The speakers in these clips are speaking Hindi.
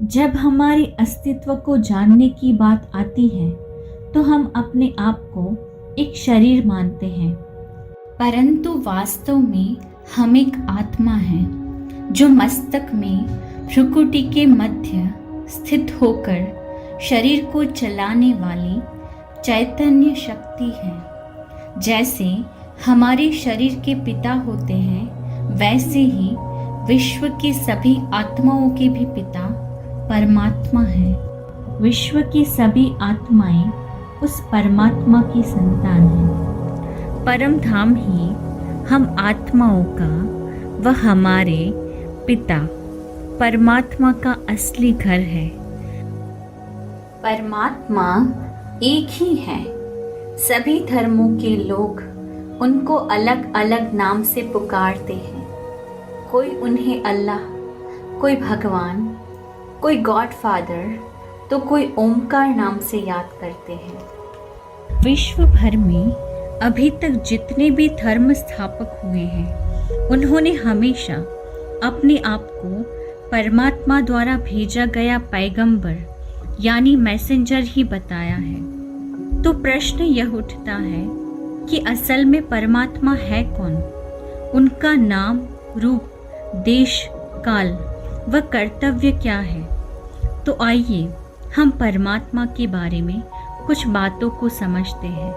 जब हमारे अस्तित्व को जानने की बात आती है तो हम अपने आप को एक शरीर मानते हैं, परंतु वास्तव में हम एक आत्मा हैं जो मस्तक में भ्रुकुटी के मध्य स्थित होकर शरीर को चलाने वाली चैतन्य शक्ति है। जैसे हमारे शरीर के पिता होते हैं, वैसे ही विश्व की सभी आत्माओं के भी पिता परमात्मा है। विश्व की सभी आत्माएं उस परमात्मा की संतान हैं। परम धाम ही हम आत्माओं का व हमारे पिता परमात्मा का असली घर है। परमात्मा एक ही है। सभी धर्मों के लोग उनको अलग अलग नाम से पुकारते हैं। कोई उन्हें अल्लाह, कोई भगवान, कोई गॉड फादर तो कोई ओमकार नाम से याद करते हैं। विश्व भर में अभी तक जितने भी धर्म स्थापक हुए हैं, उन्होंने हमेशा अपने आप को परमात्मा द्वारा भेजा गया पैगंबर यानी मैसेंजर ही बताया है। तो प्रश्न यह उठता है कि असल में परमात्मा है कौन? उनका नाम, रूप, देश, काल व कर्तव्य क्या है? तो आइए हम परमात्मा के बारे में कुछ बातों को समझते हैं।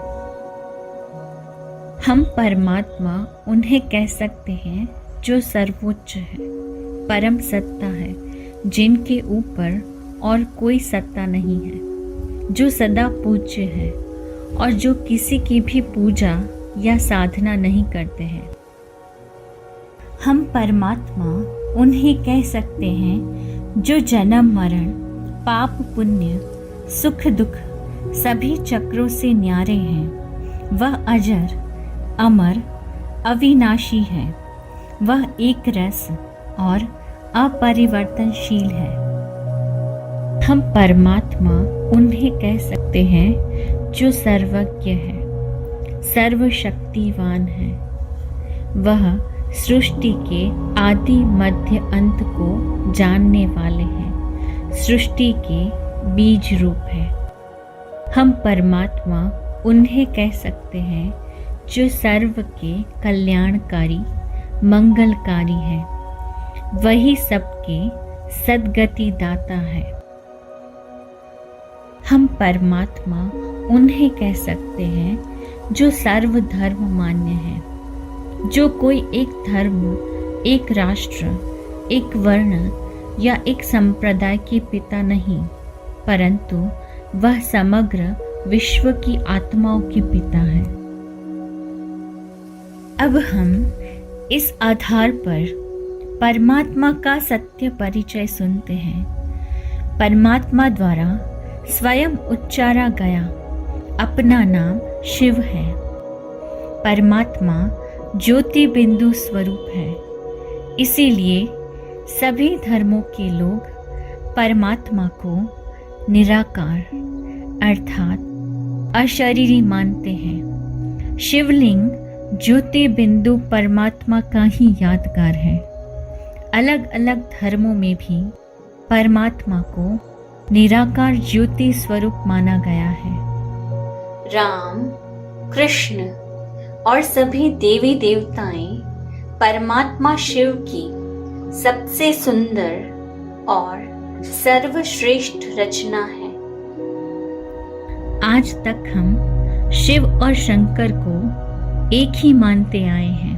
हम परमात्मा उन्हें कह सकते हैं जो सर्वोच्च है, परम सत्ता है, जिनके ऊपर और कोई सत्ता नहीं है, जो सदा पूज्य है और जो किसी की भी पूजा या साधना नहीं करते हैं। हम परमात्मा उन्हें कह सकते हैं जो जन्म मरण, पाप पुण्य, सुख दुख सभी चक्रों से न्यारे हैं। वह अजर, अमर, अविनाशी है। वह एक रस और अपरिवर्तनशील है। हम परमात्मा उन्हें कह सकते हैं जो सर्वज्ञ है, सर्वशक्तिवान है। वह सृष्टि के आदि मध्य अंत को जानने वाले हैं, सृष्टि के बीज रूप है। हम परमात्मा उन्हें कह सकते हैं जो सर्व के कल्याणकारी, मंगलकारी है। वही सबके सद्गति दाता है। हम परमात्मा उन्हें कह सकते हैं जो सर्वधर्म मान्य है, जो कोई एक धर्म, एक राष्ट्र, एक वर्ण या एक संप्रदाय के पिता नहीं, परंतु वह समग्र विश्व की आत्माओं के पिता है। अब हम इस आधार पर परमात्मा का सत्य परिचय सुनते हैं। परमात्मा द्वारा स्वयं उच्चारा गया अपना नाम शिव है। परमात्मा ज्योति बिंदु स्वरूप है। इसीलिए सभी धर्मों के लोग परमात्मा को निराकार अर्थात अशरीरी मानते हैं। शिवलिंग ज्योति बिंदु परमात्मा का ही यादगार है। अलग अलग धर्मों में भी परमात्मा को निराकार ज्योति स्वरूप माना गया है। राम, कृष्ण और सभी देवी देवताएं परमात्मा शिव की सबसे सुंदर और सर्वश्रेष्ठ रचना है। आज तक हम शिव और शंकर को एक ही मानते आए हैं,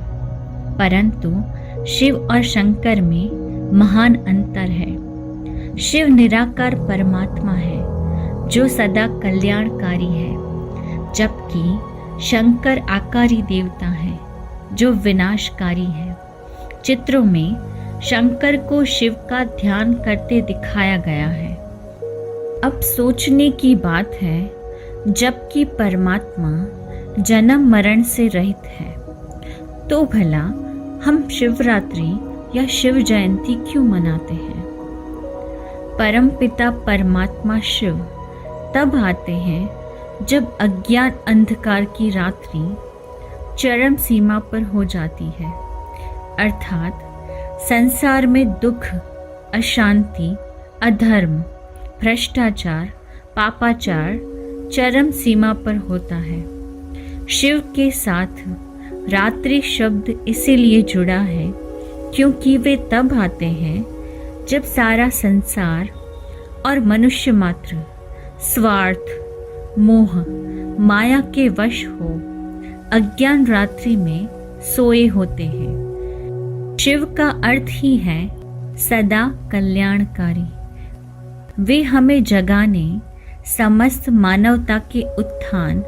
परंतु शिव और शंकर में महान अंतर है। शिव निराकार परमात्मा है जो सदा कल्याणकारी है, जबकि शंकर आकारी देवता है जो विनाशकारी है। चित्रों में शंकर को शिव का ध्यान करते दिखाया गया है। अब सोचने की बात है, जबकि परमात्मा जन्म मरण से रहित है, तो भला हम शिवरात्रि या शिव जयंती क्यों मनाते हैं? परमपिता परमात्मा शिव तब आते हैं जब अज्ञान अंधकार की रात्रि चरम सीमा पर हो जाती है, अर्थात संसार में दुख, अशांति, अधर्म, भ्रष्टाचार, पापाचार चरम सीमा पर होता है। शिव के साथ रात्रि शब्द इसीलिए जुड़ा है क्योंकि वे तब आते हैं जब सारा संसार और मनुष्य मात्र स्वार्थ, मोह, माया के वश हो अज्ञान रात्रि में सोए होते हैं। शिव का अर्थ ही है सदा कल्याणकारी। वे हमें जगाने, समस्त मानवता के उत्थान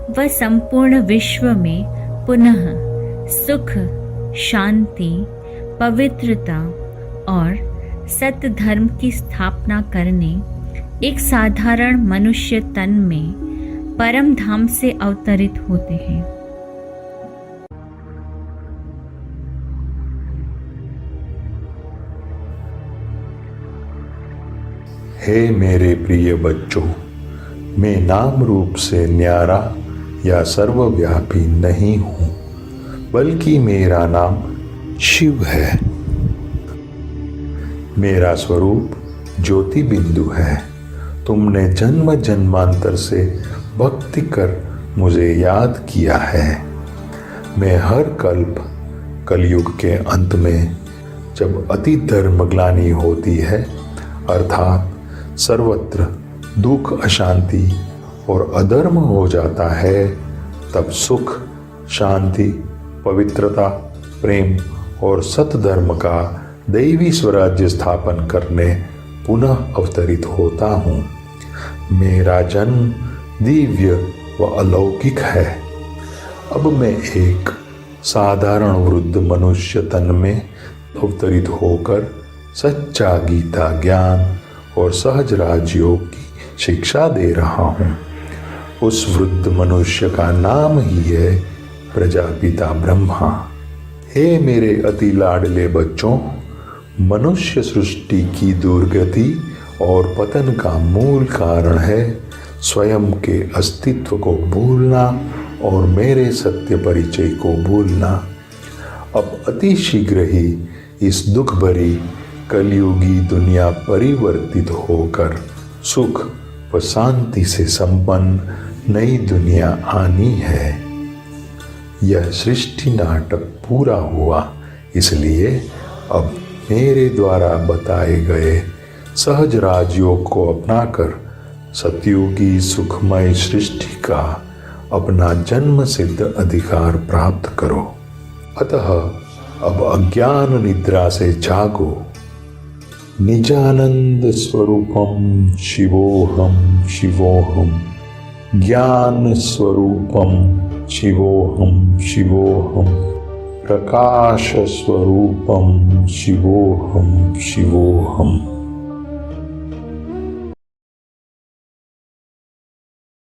व संपूर्ण विश्व में पुनः सुख, शांति, पवित्रता और सत्य धर्म की स्थापना करने एक साधारण मनुष्य तन में परम धाम से अवतरित होते हैं। हे मेरे प्रिय बच्चों, मैं नाम रूप से न्यारा या सर्वव्यापी नहीं हूँ, बल्कि मेरा नाम शिव है। मेरा स्वरूप ज्योति बिंदु है। तुमने जन्म जन्मांतर से भक्ति कर मुझे याद किया है। मैं हर कलयुग के अंत में जब अति धर्मग्लानि होती है, अर्थात सर्वत्र दुख, अशांति और अधर्म हो जाता है, तब सुख, शांति, पवित्रता, प्रेम और सतधर्म का दैवी स्वराज्य स्थापन करने पुनः अवतरित होता हूँ। मेरा जन्म दिव्य व अलौकिक है। अब मैं एक साधारण वृद्ध मनुष्य तन में अवतरित होकर सच्चा गीता ज्ञान और सहज राजयोग की शिक्षा दे रहा हूँ। उस वृद्ध मनुष्य का नाम ही है प्रजापिता ब्रह्मा। हे मेरे अति लाडले बच्चों, मनुष्य सृष्टि की दुर्गति और पतन का मूल कारण है स्वयं के अस्तित्व को भूलना और मेरे सत्य परिचय को भूलना। अब अति शीघ्र ही इस दुख भरी कलयुगी दुनिया परिवर्तित होकर सुख व शांति से संपन्न नई दुनिया आनी है। यह सृष्टि नाटक पूरा हुआ, इसलिए अब मेरे द्वारा बताए गए सहज राजयोग को अपनाकर सतयुगी सुखमय सृष्टि का अपना जन्म सिद्ध अधिकार प्राप्त करो। अतः अब अज्ञान निद्रा से जागो। निजानंद स्वरूपम शिवोहम शिवोहम, ज्ञान स्वरूपम शिवोहम शिवोहम, प्रकाश स्वरूपम शिवोहम शिवोहम।